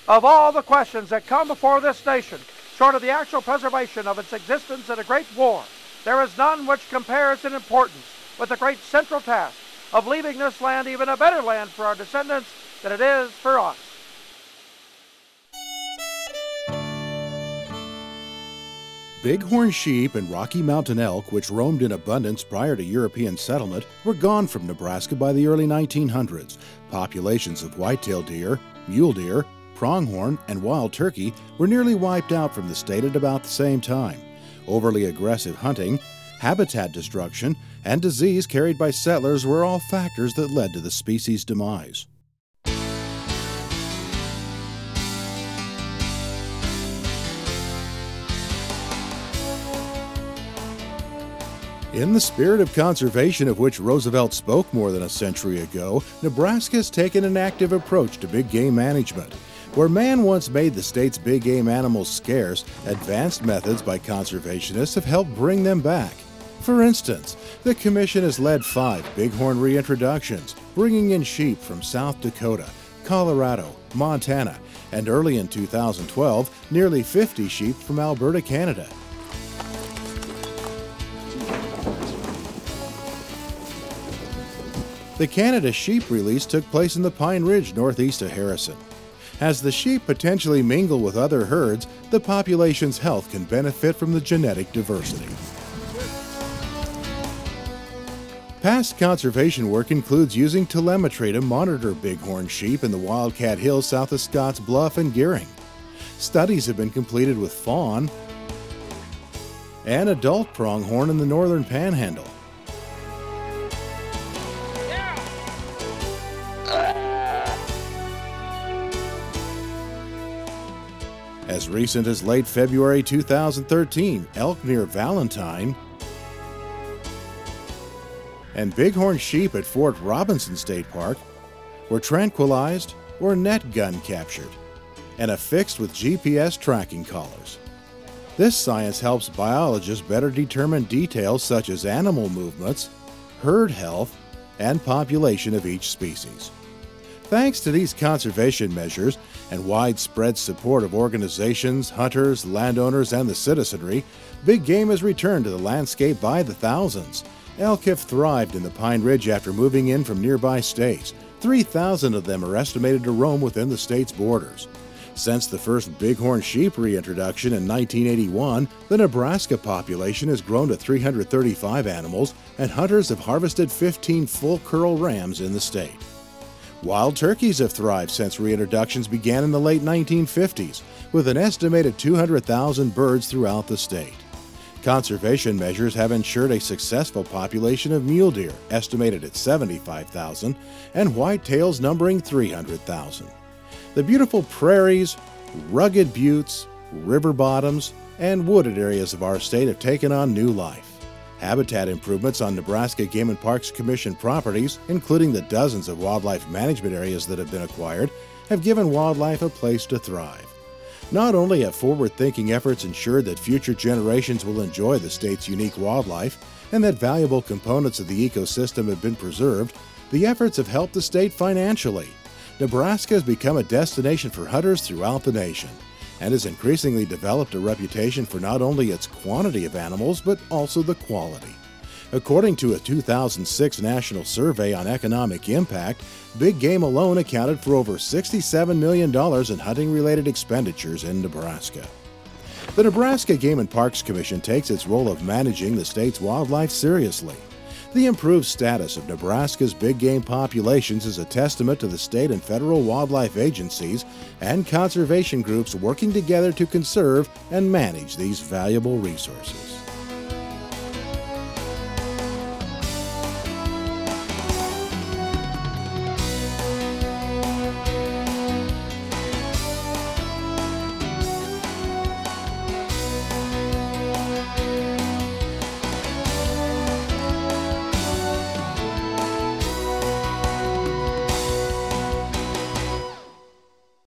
Of all the questions that come before this nation, short of the actual preservation of its existence in a great war, there is none which compares in importance with the great central task of leaving this land even a better land for our descendants than it is for us. Bighorn sheep and Rocky Mountain elk, which roamed in abundance prior to European settlement, were gone from Nebraska by the early 1900s. Populations of whitetail deer, mule deer, pronghorn, and wild turkey were nearly wiped out from the state at about the same time. Overly aggressive hunting, habitat destruction, and disease carried by settlers were all factors that led to the species' demise. In the spirit of conservation of which Roosevelt spoke more than a century ago, Nebraska has taken an active approach to big game management. Where man once made the state's big game animals scarce, advanced methods by conservationists have helped bring them back. For instance, the Commission has led 5 bighorn reintroductions, bringing in sheep from South Dakota, Colorado, Montana, and early in 2012, nearly 50 sheep from Alberta, Canada. The Canada sheep release took place in the Pine Ridge northeast of Harrison. As the sheep potentially mingle with other herds, the population's health can benefit from the genetic diversity. Past conservation work includes using telemetry to monitor bighorn sheep in the Wildcat Hills south of Scotts Bluff and Gearing. Studies have been completed with fawn and adult pronghorn in the northern panhandle. As recent as late February 2013, elk near Valentine and bighorn sheep at Fort Robinson State Park were tranquilized or net gun captured and affixed with GPS tracking collars. This science helps biologists better determine details such as animal movements, herd health, and population of each species. Thanks to these conservation measures and widespread support of organizations, hunters, landowners, and the citizenry, big game has returned to the landscape by the thousands. Elk have thrived in the Pine Ridge after moving in from nearby states. 3,000 of them are estimated to roam within the state's borders. Since the first bighorn sheep reintroduction in 1981, the Nebraska population has grown to 335 animals, and hunters have harvested 15 full curl rams in the state. Wild turkeys have thrived since reintroductions began in the late 1950s, with an estimated 200,000 birds throughout the state. Conservation measures have ensured a successful population of mule deer, estimated at 75,000, and whitetails numbering 300,000. The beautiful prairies, rugged buttes, river bottoms, and wooded areas of our state have taken on new life. Habitat improvements on Nebraska Game and Parks Commission properties, including the dozens of wildlife management areas that have been acquired, have given wildlife a place to thrive. Not only have forward-thinking efforts ensured that future generations will enjoy the state's unique wildlife and that valuable components of the ecosystem have been preserved, the efforts have helped the state financially. Nebraska has become a destination for hunters throughout the nation and has increasingly developed a reputation for not only its quantity of animals, but also the quality. According to a 2006 national survey on economic impact, big game alone accounted for over $67 million in hunting-related expenditures in Nebraska. The Nebraska Game and Parks Commission takes its role of managing the state's wildlife seriously. The improved status of Nebraska's big game populations is a testament to the state and federal wildlife agencies and conservation groups working together to conserve and manage these valuable resources.